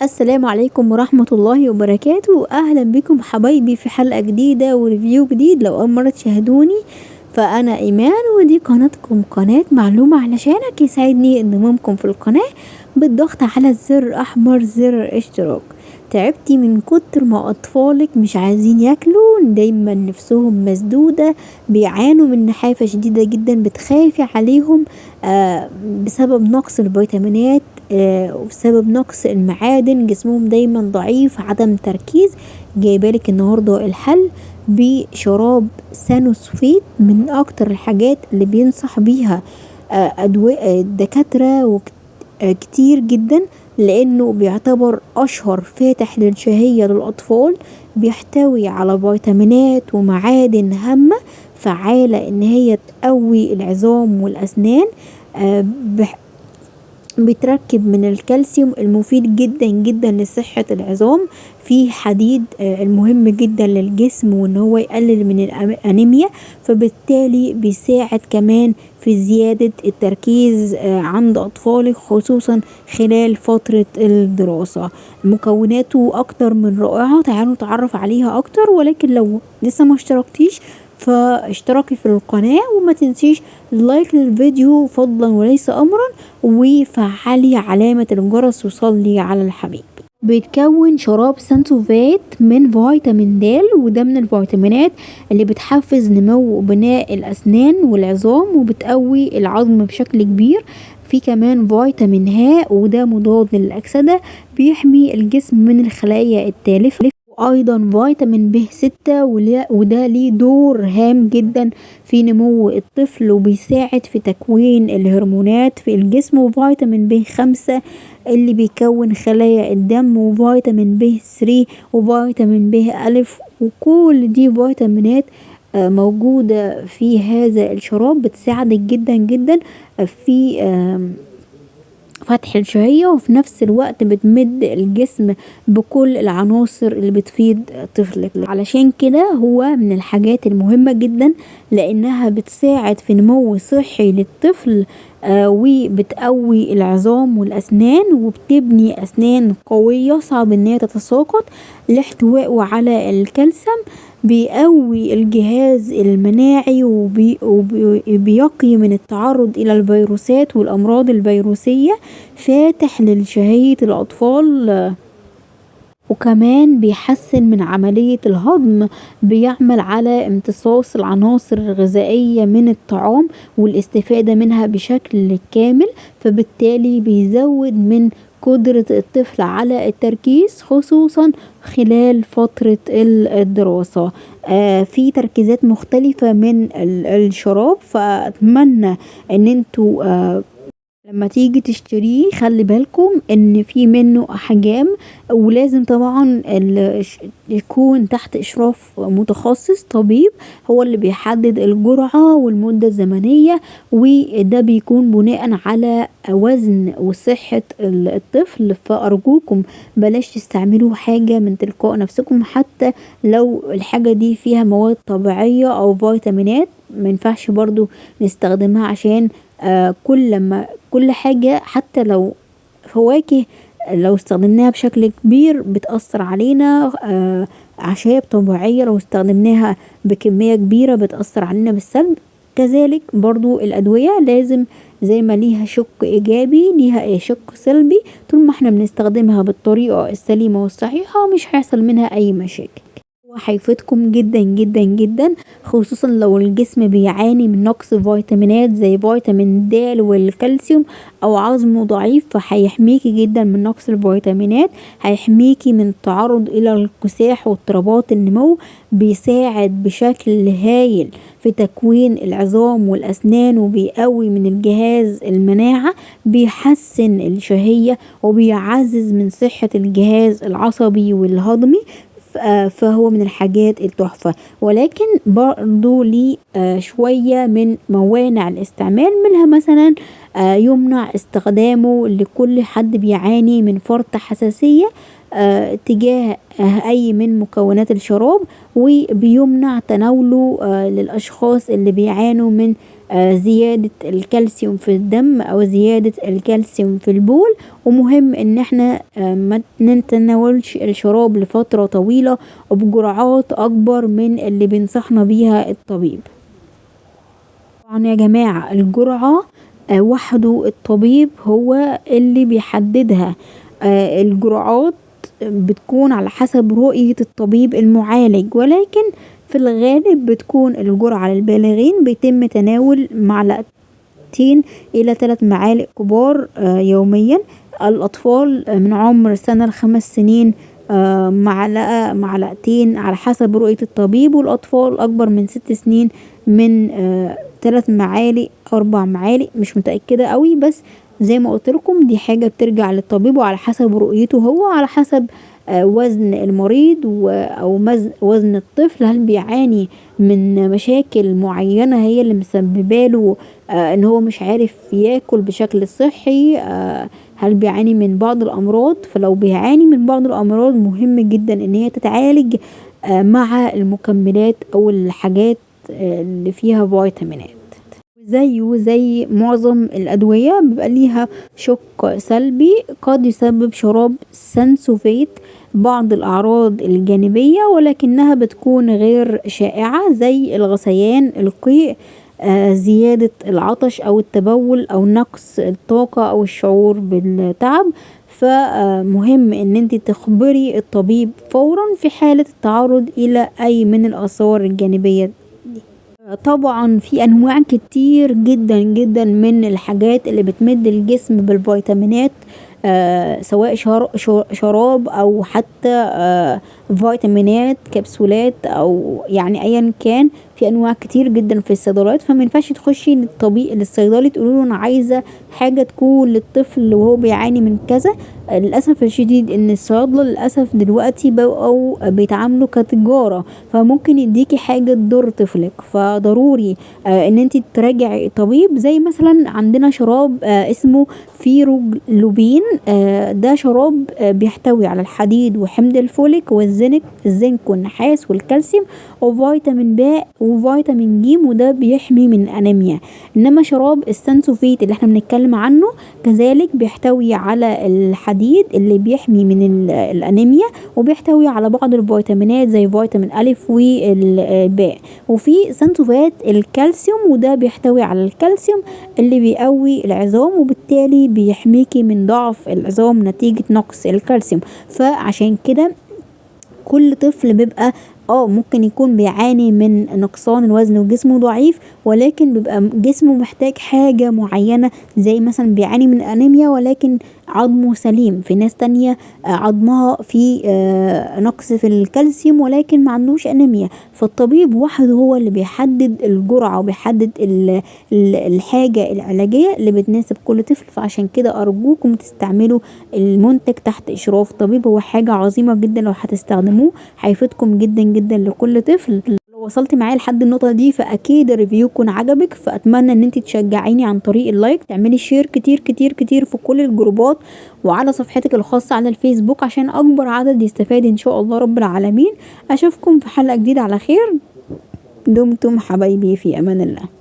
السلام عليكم ورحمة الله وبركاته. أهلا بكم حبايبي في حلقة جديدة وريفيو جديد. لو أول مرة تشاهدوني فأنا إيمان، ودي قناتكم قناة معلومة علشانك. يسعدني انضمامكم في القناة بالضغط على الزر الأحمر، زر الاشتراك. تعبتي من كتر ما أطفالك مش عايزين ياكلوا، دايما نفسهم مسدودة، بيعانوا من نحافة شديدة جدا، بتخافي عليهم بسبب نقص الفيتامينات وبسبب نقص المعادن، جسمهم دايما ضعيف، عدم تركيز. جايبالك النهاردة الحل بشراب سانوسفيت، من اكتر الحاجات اللي بينصح بيها أدوية الدكاترة كتير جدا، لانه بيعتبر اشهر فاتح للشهية للاطفال. بيحتوي على فيتامينات ومعادن هامة فعالة ان هي تقوي العظام والاسنان. بيتركب من الكالسيوم المفيد جدا جدا لصحة العظام، فيه حديد المهم جدا للجسم وان هو يقلل من الانيميا، فبالتالي بيساعد كمان في زيادة التركيز عند اطفالك، خصوصا خلال فترة الدراسة. مكوناته اكتر من رائعة، تعالوا نتعرف عليها اكتر. ولكن لو لسه ما اشتركتيش فاشتركي في القناة، وما تنسيش لايك للفيديو فضلا وليس امرا، وفعلي علامة الجرس وصلي على الحبيب. بيتكون شراب سانسوفات من فيتامين د، وده من الفيتامينات اللي بتحفز نمو وبناء الأسنان والعظام وبتقوي العظم بشكل كبير. في كمان فيتامين ه، وده مضاد للأكسدة، بيحمي الجسم من الخلايا التالفة. وايضا فيتامين ب6، وده ليه دور هام جدا في نمو الطفل وبيساعد في تكوين الهرمونات في الجسم. وفيتامين ب5 اللي بيكون خلايا الدم، وفيتامين ب3 وفيتامين ب أ، وكل دي فيتامينات موجودة في هذا الشراب، بتساعدك جدا جدا في فتح الشهية، وفي نفس الوقت بتمد الجسم بكل العناصر اللي بتفيد طفلك. علشان كده هو من الحاجات المهمة جدا، لانها بتساعد في نمو صحي للطفل وبتقوي العظام والاسنان، وبتبني اسنان قوية صعب ان هي تتساقط لاحتوائه على الكالسيوم. بيقوي الجهاز المناعي وبيقي من التعرض الى الفيروسات والامراض الفيروسية، فاتح لشهية الاطفال. وكمان بيحسن من عملية الهضم، بيعمل على امتصاص العناصر الغذائية من الطعام والاستفادة منها بشكل كامل، فبالتالي بيزود من قدرة الطفل على التركيز، خصوصا خلال فترة الدراسة. في تركيزات مختلفة من الشراب، فأتمنى ان انتوا لما تيجي تشتريه خلي بالكم ان في منه احجام، ولازم طبعا يكون تحت اشراف متخصص طبيب، هو اللي بيحدد الجرعة والمدة الزمنية، وده بيكون بناء على وزن وصحة الطفل. فارجوكم بلاش تستعملوا حاجة من تلقاء نفسكم، حتى لو الحاجة دي فيها مواد طبيعية او فيتامينات ما ينفعش برضو نستخدمها، عشان كل حاجة حتى لو فواكه لو استخدمناها بشكل كبير بتأثر علينا. أعشاب طبيعية لو استخدمناها بكمية كبيرة بتأثر علينا بالسلب. كذلك برضو الأدوية لازم زي ما ليها شق إيجابي ليها شق سلبي، طول ما احنا بنستخدمها بالطريقة السليمة والصحيحة مش هيحصل منها أي مشاكل، وهيفيدكم جدا جدا جدا، خصوصا لو الجسم بيعاني من نقص فيتامينات زي فيتامين د والكالسيوم، او عظمه ضعيف، فهيحميكي جدا من نقص الفيتامينات، هيحميكي من التعرض الى الكساح واضطرابات النمو. بيساعد بشكل هايل في تكوين العظام والاسنان، وبيقوي من الجهاز المناعة، بيحسن الشهية، وبيعزز من صحة الجهاز العصبي والهضمي. فهو من الحاجات التحفة، ولكن برضو ليه شوية من موانع الاستعمال، منها مثلا يمنع استخدامه لكل حد بيعاني من فرط حساسية تجاه أي من مكونات الشراب، وبيمنع تناوله للأشخاص اللي بيعانوا من زيادة الكالسيوم في الدم أو زيادة الكالسيوم في البول. ومهم ان احنا ما نتناولش الشراب لفترة طويلة وبجرعات اكبر من اللي بينصحنا بيها الطبيب. طبعا يا جماعة الجرعة وحده الطبيب هو اللي بيحددها. الجرعات بتكون على حسب رؤية الطبيب المعالج، ولكن في الغالب بتكون الجرعة للبالغين بيتم تناول معلقتين إلى 3 معالق كبار يوميا. الأطفال من عمر سنة ل5 سنين معلقة معلقتين على حسب رؤية الطبيب، والأطفال أكبر من 6 سنين من 3 معالق 4 معالق، مش متأكدة قوي، بس زي ما قلت لكم دي حاجة بترجع للطبيب وعلى حسب رؤيته هو، على حسب وزن المريض أو وزن الطفل، هل بيعاني من مشاكل معينة هي اللي مسببه له ان هو مش عارف ياكل بشكل صحي، هل بيعاني من بعض الأمراض. فلو بيعاني من بعض الأمراض مهم جدا ان هي تتعالج مع المكملات او الحاجات اللي فيها فيتامينات. زي معظم الأدوية بيبقى ليها شق سلبي قد يسبب شراب سنسوفيت بعض الأعراض الجانبية، ولكنها بتكون غير شائعة زي الغثيان، القيء، زيادة العطش أو التبول أو نقص الطاقة أو الشعور بالتعب. فمهم ان انت تخبري الطبيب فورا في حالة التعرض الى اي من الآثار الجانبية. طبعا في انواع كتير جدا جدا من الحاجات اللي بتمد الجسم بالفيتامينات، سواء شراب او حتى فيتامينات كبسولات او يعني ايا كان. في انواع كتير جدا في الصيدليات، فما ينفعش تخشي للصيدلي تقولي له انا عايزه حاجه تكون للطفل وهو بيعاني من كذا. للاسف الشديد ان الصيادله للاسف دلوقتي بقوا بيتعاملوا كتجاره، فممكن يديكي حاجه تضر طفلك. فضروري ان انت تراجعي الطبيب. زي مثلا عندنا شراب اسمه فيروجلوبين، ده شراب بيحتوي على الحديد وحمض الفوليك والزنك والنحاس والكالسيوم وفيتامين ب وفيتامين ج، وده بيحمي من الانيميا. انما شراب السنسوفيت اللي احنا بنتكلم عنه كذلك بيحتوي على الحديد اللي بيحمي من الانيميا، وبيحتوي على بعض الفيتامينات زي فيتامين ألف والباء. وفي سنسوفات الكالسيوم، وده بيحتوي على الكالسيوم اللي بيقوي العظام، وبالتالي بيحميكي من ضعف العظام نتيجة نقص الكالسيوم. فعشان كده كل طفل بيبقى ممكن يكون بيعاني من نقصان الوزن وجسمه ضعيف، ولكن بيبقى جسمه محتاج حاجة معينة، زي مثلا بيعاني من أنيميا ولكن عظمه سليم. في ناس تانية عظمها في نقص في الكالسيوم ولكن ما عندوش أنيميا. فالطبيب وحده هو اللي بيحدد الجرعة وبيحدد الحاجة العلاجية اللي بتناسب كل طفل. فعشان كده أرجوكم تستعملوا المنتج تحت إشراف طبيب، هو حاجة عظيمة جدا لو هتستخدموه هيفيدكم جدا جدا لكل طفل. لو وصلت معايا لحد النقطة دي فأكيد الريفيو يكون عجبك، فأتمنى ان انت تشجعيني عن طريق اللايك، تعملي شير كتير كتير كتير في كل الجروبات وعلى صفحتك الخاصة على الفيسبوك عشان أكبر عدد يستفاد إن شاء الله رب العالمين. أشوفكم في حلقة جديدة على خير. دمتم حبايبي في أمان الله.